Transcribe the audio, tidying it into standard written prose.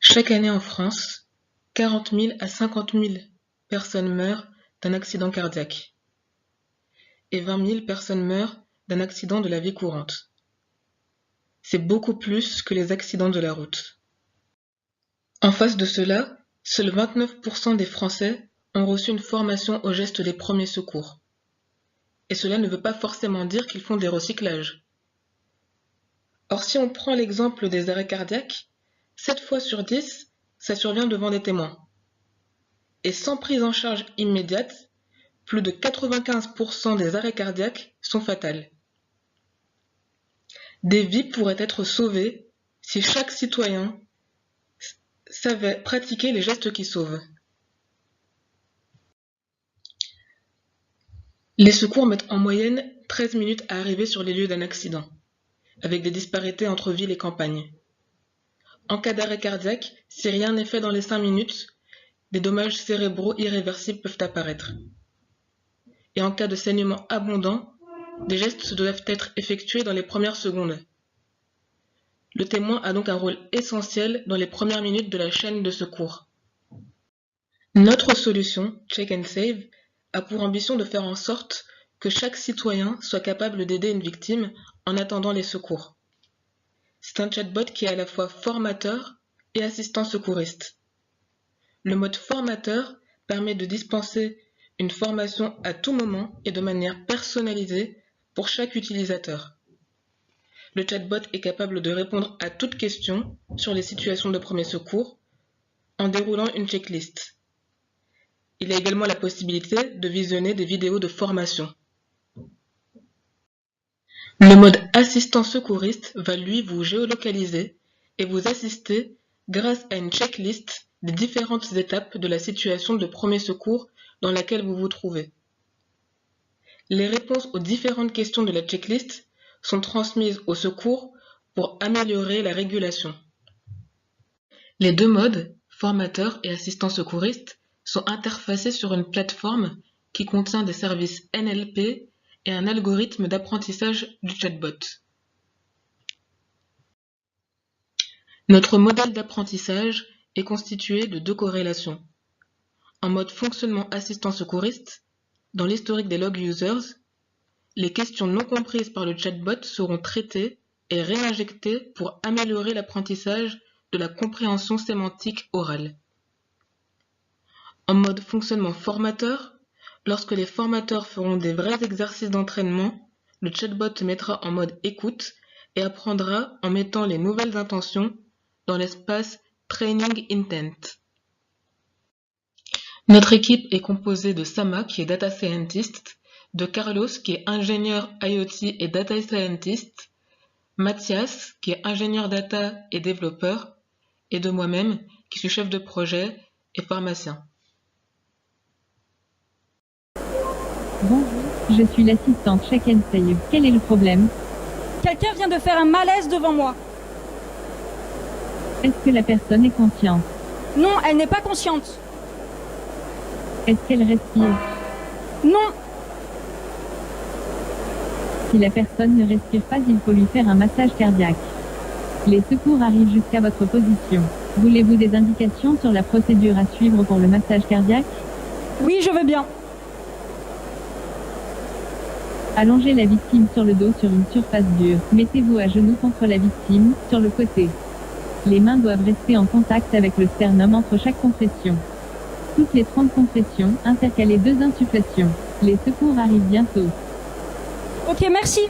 Chaque année en France, 40 000 à 50 000 personnes meurent d'un accident cardiaque et 20 000 personnes meurent d'un accident de la vie courante. C'est beaucoup plus que les accidents de la route. En face de cela, seuls 29% des Français ont reçu une formation au geste des premiers secours. Et cela ne veut pas forcément dire qu'ils font des recyclages. Or, si on prend l'exemple des arrêts cardiaques, 7 fois sur 10, ça survient devant des témoins. Et sans prise en charge immédiate, plus de 95% des arrêts cardiaques sont fatals. Des vies pourraient être sauvées si chaque citoyen savait pratiquer les gestes qui sauvent. Les secours mettent en moyenne 13 minutes à arriver sur les lieux d'un accident, avec des disparités entre villes et campagnes. En cas d'arrêt cardiaque, si rien n'est fait dans les 5 minutes, des dommages cérébraux irréversibles peuvent apparaître. Et en cas de saignement abondant, des gestes doivent être effectués dans les premières secondes. Le témoin a donc un rôle essentiel dans les premières minutes de la chaîne de secours. Notre solution, Check and Save, a pour ambition de faire en sorte que chaque citoyen soit capable d'aider une victime en attendant les secours. C'est un chatbot qui est à la fois formateur et assistant secouriste. Le mode formateur permet de dispenser une formation à tout moment et de manière personnalisée pour chaque utilisateur. Le chatbot est capable de répondre à toute question sur les situations de premier secours en déroulant une checklist. Il a également la possibilité de visionner des vidéos de formation. Le mode assistant secouriste va lui vous géolocaliser et vous assister grâce à une checklist des différentes étapes de la situation de premier secours dans laquelle vous vous trouvez. Les réponses aux différentes questions de la checklist sont transmises au secours pour améliorer la régulation. Les deux modes, formateur et assistant secouriste, sont interfacés sur une plateforme qui contient des services NLP et un algorithme d'apprentissage du chatbot. Notre modèle d'apprentissage est constitué de deux corrélations. En mode fonctionnement assistant secouriste, dans l'historique des log users, les questions non comprises par le chatbot seront traitées et réinjectées pour améliorer l'apprentissage de la compréhension sémantique orale. En mode fonctionnement formateur, lorsque les formateurs feront des vrais exercices d'entraînement, le chatbot se mettra en mode écoute et apprendra en mettant les nouvelles intentions dans l'espace Training Intent. Notre équipe est composée de Sama qui est Data Scientist, de Carlos qui est ingénieur IoT et Data Scientist, Mathias qui est ingénieur data et développeur, et de moi-même qui suis chef de projet et pharmacien. Bonjour, je suis l'assistante Check and Save. Quel est le problème? Quelqu'un vient de faire un malaise devant moi. Est-ce que la personne est consciente? Non, elle n'est pas consciente. Est-ce qu'elle respire? Non, Si la personne ne respire pas, il faut lui faire un massage cardiaque. Les secours arrivent jusqu'à votre position. Voulez-vous des indications sur la procédure à suivre pour le massage cardiaque? oui, je veux bien. Allongez la victime sur le dos sur une surface dure. Mettez-vous à genoux contre la victime, sur le côté. Les mains doivent rester en contact avec le sternum entre chaque compression. Toutes les 30 compressions, intercalez 2 insufflations. Les secours arrivent bientôt. Ok, merci.